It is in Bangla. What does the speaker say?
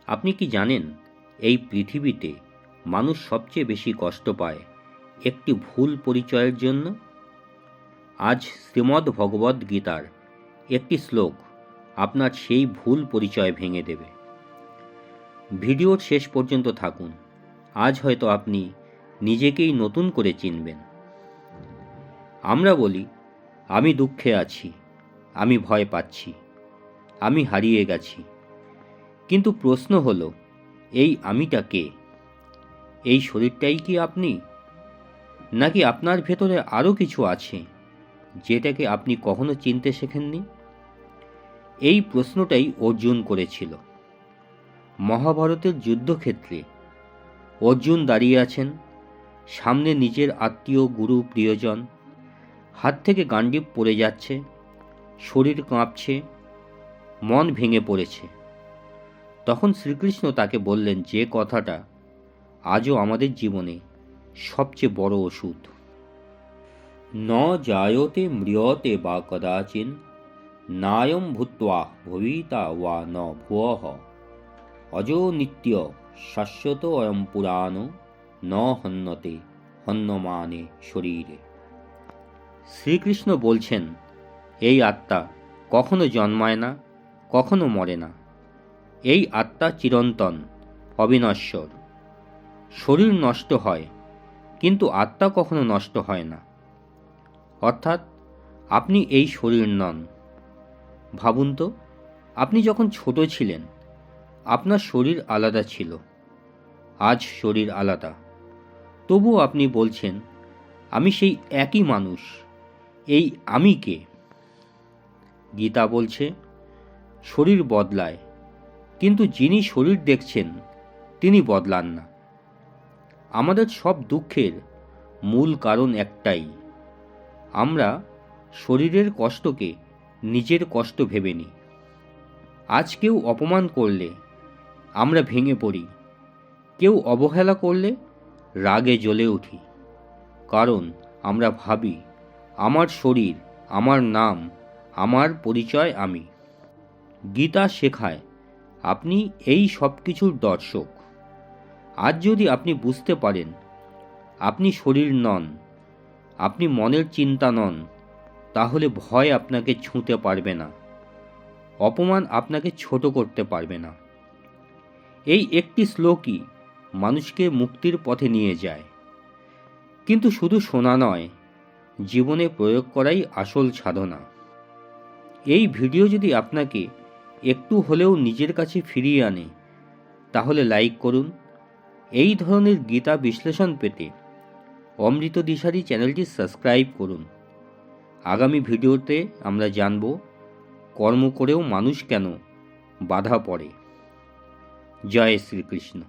আপনি কি জানেন এই পৃথিবীতে মানুষ সবচেয়ে বেশি কষ্ট পায় একটি ভুল পরিচয়ের জন্য? আজ শ্রীমদ্ ভগবদ্ গীতার একটি শ্লোক আপনার সেই ভুল পরিচয় ভেঙে দেবে। ভিডিওর শেষ পর্যন্ত থাকুন। আজ হয়তো আপনি নিজেকেই নতুন করে চিনবেন। আমরা বলি, আমি দুঃখে আছি, আমি ভয় পাচ্ছি, আমি হারিয়ে গেছি। কিন্তু প্রশ্ন হলো, এই আমিটা কে? এই শরীরটাই কি আপনি? নাকি আপনার ভেতরে আরও কিছু আছে যেটাকে আপনি কখনো চিনতে শেখেননি? এই প্রশ্নটাই অর্জুন করেছিল। মহাভারতের যুদ্ধক্ষেত্রে অর্জুন দাঁড়িয়ে আছেন, সামনে নিজের আত্মীয়, গুরু, প্রিয়জন, হাত থেকে গান্ডীব পড়ে যাচ্ছে, শরীর কাঁপছে, মন ভেঙে পড়েছে। তখন শ্রীকৃষ্ণ তাকে বললেন যে কথাটা আজও আমাদের জীবনে সবচেয়ে বড় ওষুধ। ন জায়তে ম্রিয়তে বা কদাচিন নায়ম ভূত্বা ভবিতা ওয়া ন ভুয়ঃ অজো নিত্য শাশ্বত অয়ম পুরাণ ন হন্যতে হন্যমানে শরীরে। শ্রীকৃষ্ণ বলছেন, এই আত্মা কখনো জন্মায় না, কখনো মরে না। এই আত্মা চিরন্তন, অবিনশ্বর। শরীর নষ্ট হয়, কিন্তু আত্মা কখনো নষ্ট হয় না। অর্থাৎ আপনি এই শরীর নন। ভাবুন তো, আপনি যখন ছোট ছিলেন আপনার শরীর আলাদা ছিল, আজ শরীর আলাদা। তবুও আপনি বলছেন, আমি সেই একই মানুষ। এই আমি কে? গীতা বলছে, শরীর বদলায়, কিন্তু যিনি শরীর দেখছেন তিনি বদলান না। আমাদের সব দুঃখের মূল কারণ একটাই, আমরা শরীরের কষ্টকে নিজের কষ্ট ভেবে নিই। আজ কেউ অপমান করলে আমরা ভেঙে পড়ি, কেউ অবহেলা করলে রাগে জ্বলে উঠি। কারণ আমরা ভাবি, আমার শরীর, আমার নাম, আমার পরিচয় আমি। গীতা শেখায় আপনি এই সব কিছুর দর্শক। আজ যদি আপনি বুঝতে পারেন আপনি শরীর নন, আপনি মনের চিন্তা নন, তাহলে ভয় আপনাকে ছুঁতে পারবে না, অপমান আপনাকে ছোট করতে পারবে না। এই একটি শ্লোকই মানুষকে মুক্তির পথে নিয়ে যায়। কিন্তু শুধু শোনা নয়, জীবনে প্রয়োগ করাই আসল সাধনা। এই ভিডিও যদি আপনাকে একটু হলেও নিজের কাছে ফিরিয়ে আনে, তাহলে লাইক করুন। এই ধরনের গীতা বিশ্লেষণ পেতে অমৃত দিশারি চ্যানেলটি সাবস্ক্রাইব করুন। আগামী ভিডিওতে আমরা জানব কর্ম করেও মানুষ কেন বাধা পড়ে। জয় শ্রীকৃষ্ণ।